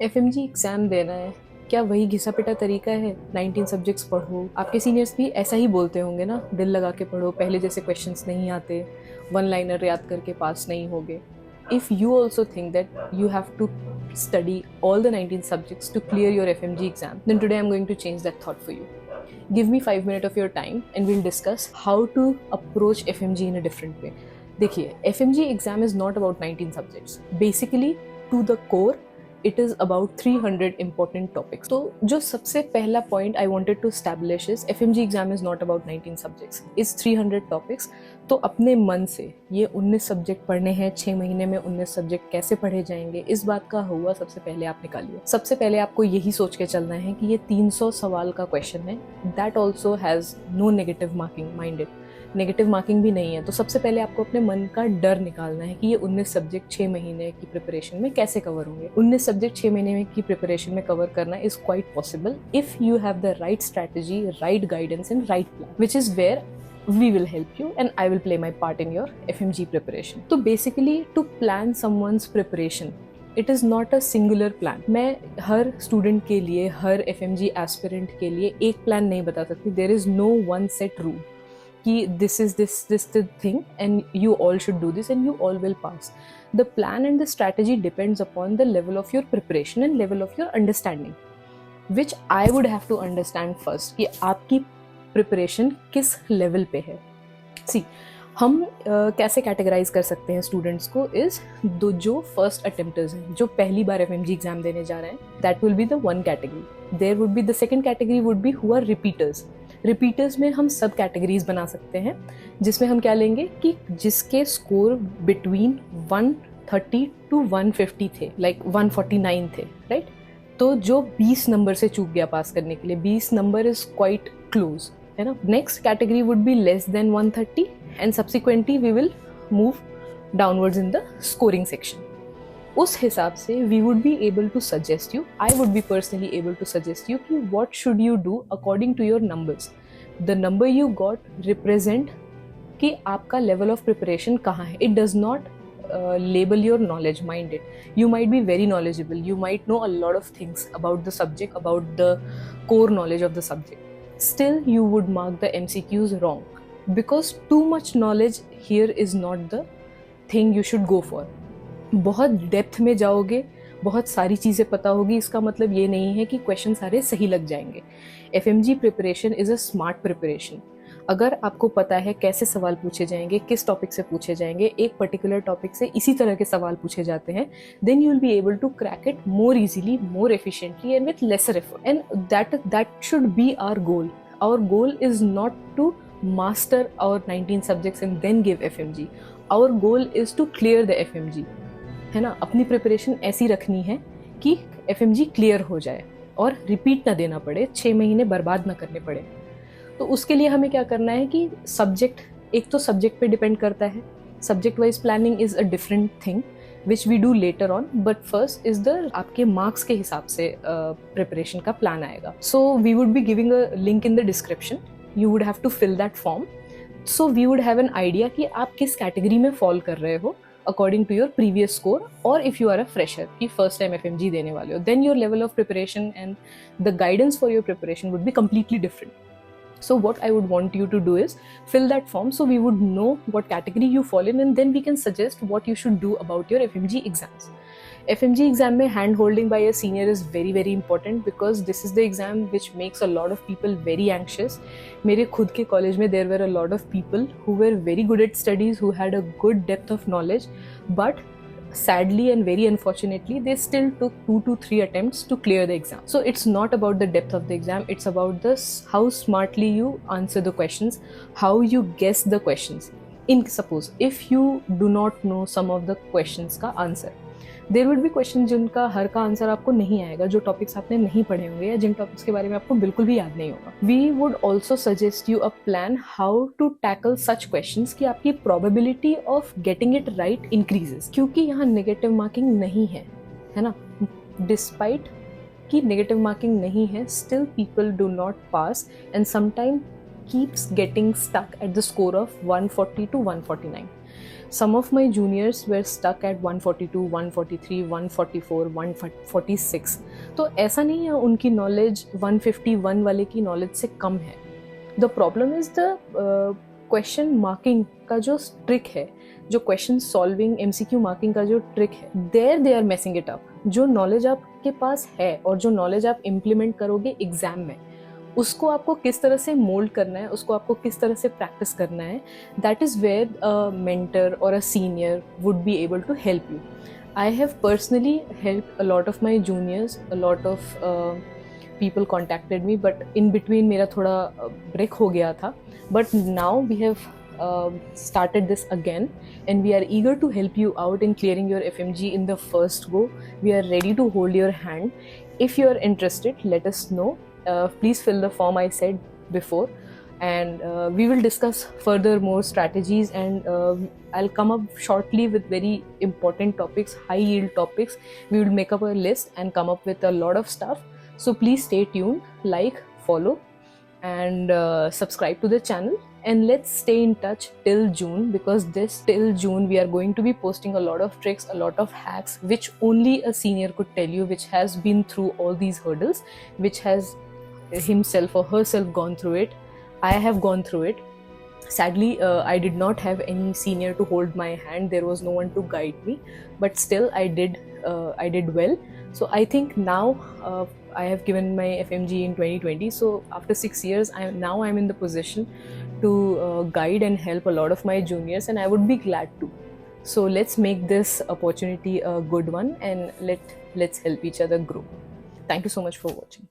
FMG exam देना है, क्या वही घिसा पिटा तरीका है? 19 सब्जेक्ट्स पढ़ो। आपके सीनियर्स भी ऐसा ही बोलते होंगे ना, दिल लगा के पढ़ो, पहले जैसे क्वेश्चंस नहीं आते, वन लाइनर याद करके पास नहीं होगे। If you also think that you have to study all the 19 subjects to clear your FMG exam, then today I'm going to change that thought for you. Give me 5 minutes of your time and we'll discuss how to approach FMG in a different way. देखिए, FMG exam is not about 19 subjects. Basically, to the core, it is about 300 important topics. तो जो सबसे पहला point I wanted to establish is FMG exam is not about 19 subjects. It's 300 topics. तो अपने मन से ये 19 सब्जेक्ट पढ़ने हैं, 6 महीने में 19 सब्जेक्ट कैसे पढ़े जाएंगे, इस बात का हुआ सबसे पहले आप निकालिए। सबसे पहले आपको यही सोच के चलना है कि ये 300 सवाल का क्वेश्चन है। That also has no negative marking, minded negative marking भी नहीं है। तो सबसे पहले आपको अपने मन का डर निकालना है कि ये 19 सब्जेक्ट 6 महीने की प्रिपरेशन में कैसे कवर होंगे। 19 सब्जेक्ट 6 महीने की प्रिपरेशन में कवर करना is quite possible if you have the right strategy, right guidance and right plan, which is where we will help you and I will play my part in your FMG preparation. So basically, to plan someone's preparation, it is not a singular plan. मैं हर student के लिए, हर FMG aspirant के लिए एक plan नहीं बता सकती. There is no one set rule कि this is this the thing and you all should do this and you all will pass. The plan and the strategy depends upon the level of your preparation and level of your understanding, which I would have to understand first कि आपकी preparation किस level पे है। सी हम कैसे categorise कर सकते हैं स्टूडेंट्स को इज जो फर्स्ट अटेम्प्टर्स हैं, जो पहली बार एफएमजी एग्जाम देने जा रहे हैं, that will be the one category. There would be the second category would be who are repeaters. Repeaters में हम सब कैटेगरीज बना सकते हैं, जिसमें हम क्या लेंगे कि जिसके स्कोर बिटवीन 130 टू 150 थे, लाइक 149 थे, राइट? तो जो 20 नंबर से चूक गया पास करने के लिए, 20 नंबर इज क्वाइट क्लोज, है ना। Next category would be less than 130 and subsequently we will move downwards in the scoring section. उस हिसाब से we would be able to suggest you, I would be personally able to suggest you कि what should you do according to your numbers. The number you got represent कि आपका level of preparation कहाँ है। It does not label your knowledge, minded. You might be very knowledgeable, you might know a lot of things about the subject, about the core knowledge of the subject. Still you would mark the MCQs wrong because too much knowledge here is not the thing you should go for. बहुत depth में जाओगे, बहुत सारी चीज़ें पता होगी, इसका मतलब ये नहीं है कि क्वेश्चन सारे सही लग जाएंगे। FMG preparation is a smart preparation. अगर आपको पता है कैसे सवाल पूछे जाएंगे, किस टॉपिक से पूछे जाएंगे, एक पर्टिकुलर टॉपिक से इसी तरह के सवाल पूछे जाते हैं, then you will be able to crack it more easily, more efficiently and with lesser effort. And that should be our goal. Our goal is not to master our 19 subjects and then give FMG. Our goal is to clear the FMG. है ना, अपनी preparation ऐसी रखनी है कि FMG clear हो जाए और रिपीट ना देना पड़े, 6 महीने बर्बाद ना करने पड़े। तो उसके लिए हमें क्या करना है कि सब्जेक्ट, एक तो सब्जेक्ट पे डिपेंड करता है, subject wise planning is a different thing which we do later on, but first is the आपके मार्क्स के हिसाब से प्रिपरेशन का प्लान आएगा। So we would be giving a link in the description, you would have to fill that form, so we would have an idea कि आप किस category में फॉल कर रहे हो according to your previous score, और if you are a fresher कि first time FMG देने वाले हो, then your level of preparation and the guidance for your preparation would be completely different. So what I would want you to do is fill that form so we would know what category you fall in and then we can suggest what you should do about your FMG exams. FMG exam में hand holding by a senior is very very important because this is the exam which makes a lot of people very anxious. मेरे खुद के college में there were a lot of people who were very good at studies, who had a good depth of knowledge, but sadly and very unfortunately they still took 2 to 3 attempts to clear the exam. So it's not about the depth of the exam, it's about this how smartly you answer the questions, how you guess the questions. In suppose if you do not know some of the questions का answer, there would be questions जिनका हर का answer आपको नहीं आएगा, जो topics आपने नहीं पढ़े होंगे या जिन टॉपिक्स के बारे में आपको बिल्कुल भी याद नहीं होगा। We would also suggest you a plan how to tackle such questions कि आपकी probability of getting it right increases, क्योंकि यहाँ नेगेटिव मार्किंग नहीं है, है ना। Despite कि नेगेटिव मार्किंग नहीं है, still people do not pass and sometimes keeps getting stuck at the score of 140 to 149. Some of my juniors were stuck at 142, 143, 144, 146. तो ऐसा नहीं है उनकी नॉलेज 151 वाले की नॉलेज से कम है. The problem is the question marking का जो ट्रिक है, जो क्वेश्चन सॉल्विंग MCQ मार्किंग का जो ट्रिक है, there they are messing it up. जो नॉलेज आपके पास है और जो नॉलेज आप इम्प्लीमेंट करोगे एग्जाम में, उसको आपको किस तरह से मोल्ड करना है, उसको आपको किस तरह से प्रैक्टिस करना है, that is where a mentor और a senior would be able to help you. I have personally help a lot of my juniors, a lot of people contacted me, but in between मेरा थोड़ा break हो गया था. But now we have started this again, and we are eager to help you out in clearing your FMG in the first go. We are ready to hold your hand. If you are interested, let us know. Please fill the form I said before, and we will discuss further more strategies, and I'll come up shortly with very important topics, high yield topics. We will make up a list and come up with a lot of stuff. So please stay tuned, like, follow, and subscribe to the channel. And let's stay in touch till June, because till June we are going to be posting a lot of tricks, a lot of hacks, which only a senior could tell you, which has been through all these hurdles, which has himself or herself gone through it. I have gone through it. Sadly, I did not have any senior to hold my hand. There was no one to guide me, but still I did well. So I think now I have given my FMG in 2020. So after 6 years, I'm in the position to guide and help a lot of my juniors, and I would be glad to. So let's make this opportunity a good one, and let's help each other grow. Thank you so much for watching.